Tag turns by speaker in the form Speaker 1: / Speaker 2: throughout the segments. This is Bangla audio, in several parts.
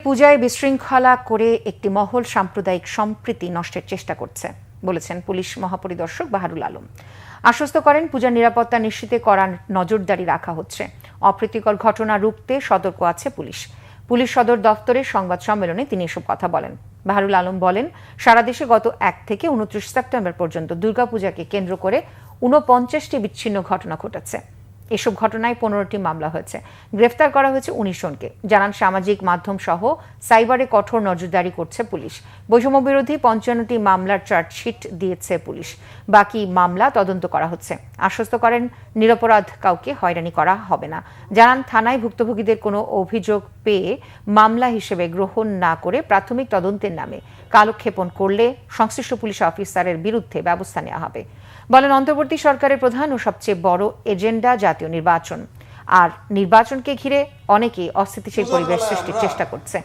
Speaker 1: পূজায় বিশৃঙ্খলা করে একটি মহল সাম্প্রদায়িক সম্প্রীতি নষ্টের চেষ্টা করছে বলেছেন পুলিশ মহাপরিদর্শক বাহারুল আলম। আশ্বস্ত করেন পূজার নিরাপত্তা নিশ্চিতে কড়া নজরদারি রাখা হচ্ছে। অপ্রীতিকর ঘটনা রুখতে সতর্ক আছে পুলিশ সদর দফতরের সংবাদ সম্মেলনে তিনি এসব কথা বলেন। বাহারুল আলম বলেন, সারা দেশে গত 1 থেকে 29 সেপ্টেম্বর পর্যন্ত দুর্গাপূজাকে কেন্দ্র করে 49টি বিচ্ছিন্ন ঘটনা ঘটেছে। এসব ঘটনায় 15টি মামলা হয়েছে, গ্রেফতার করা হয়েছে 19 জনকে। জানান, সামাজিক মাধ্যম সহ সাইবারে কঠোর নজরদারি করছে পুলিশ। বৈষম্য বিরোধী 55টি মামলার চার্জশিট দিয়েছে পুলিশ, বাকি মামলা তদন্ত করা হচ্ছে। আশ্বস্ত করেন নিরপরাধ কাউকে হয়রানি করা হবে না। জানান, থানায় ভুক্তভোগীদের কোনো অভিযোগ পেয়ে মামলা হিসেবে গ্রহণ না করে প্রাথমিক তদন্তের নামে কালক্ষেপণ করলে সংশ্লিষ্ট পুলিশ অফিসারের বিরুদ্ধে ব্যবস্থা নেওয়া হবে। বলেন, অন্তর্বর্তী সরকারের প্রধান ও সবচেয়ে বড় এজেন্ডা জাতীয় নির্বাচন, আর নির্বাচনকে ঘিরে অনেকেই অস্থিতিশীল পরিবেশ সৃষ্টির চেষ্টা করছে।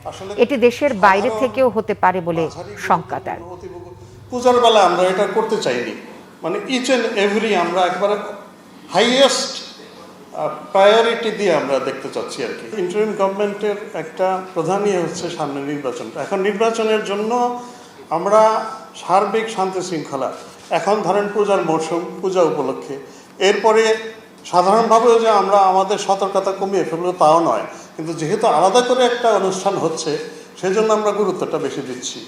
Speaker 1: এটি দেশের বাইরে থেকেও হতে পারে বলে শঙ্কা তার।
Speaker 2: পূজার বেলা আমরা এটা করতে চাইনি, মানে ইচ এন্ড এভরি আমরা একবারে হাইয়েস্ট প্রায়োরিটি দিয়ে আমরা দেখতে চাচ্ছি আর কি। ইন্টারিম গভর্নমেন্টের একটা প্রধানই হচ্ছে সামনে নির্বাচনটা। এখন নির্বাচনের জন্য আমরা সার্বিক শান্তি শৃঙ্খলা, এখন ধরেন পূজার মরশুম, পূজা উপলক্ষে, এরপরে সাধারণভাবেও যে আমরা আমাদের সতর্কতা কমিয়ে ফেলবো তাও নয়, কিন্তু যেহেতু আলাদা করে একটা অনুষ্ঠান হচ্ছে সেজন্য আমরা গুরুত্বটা বেশি দিচ্ছি।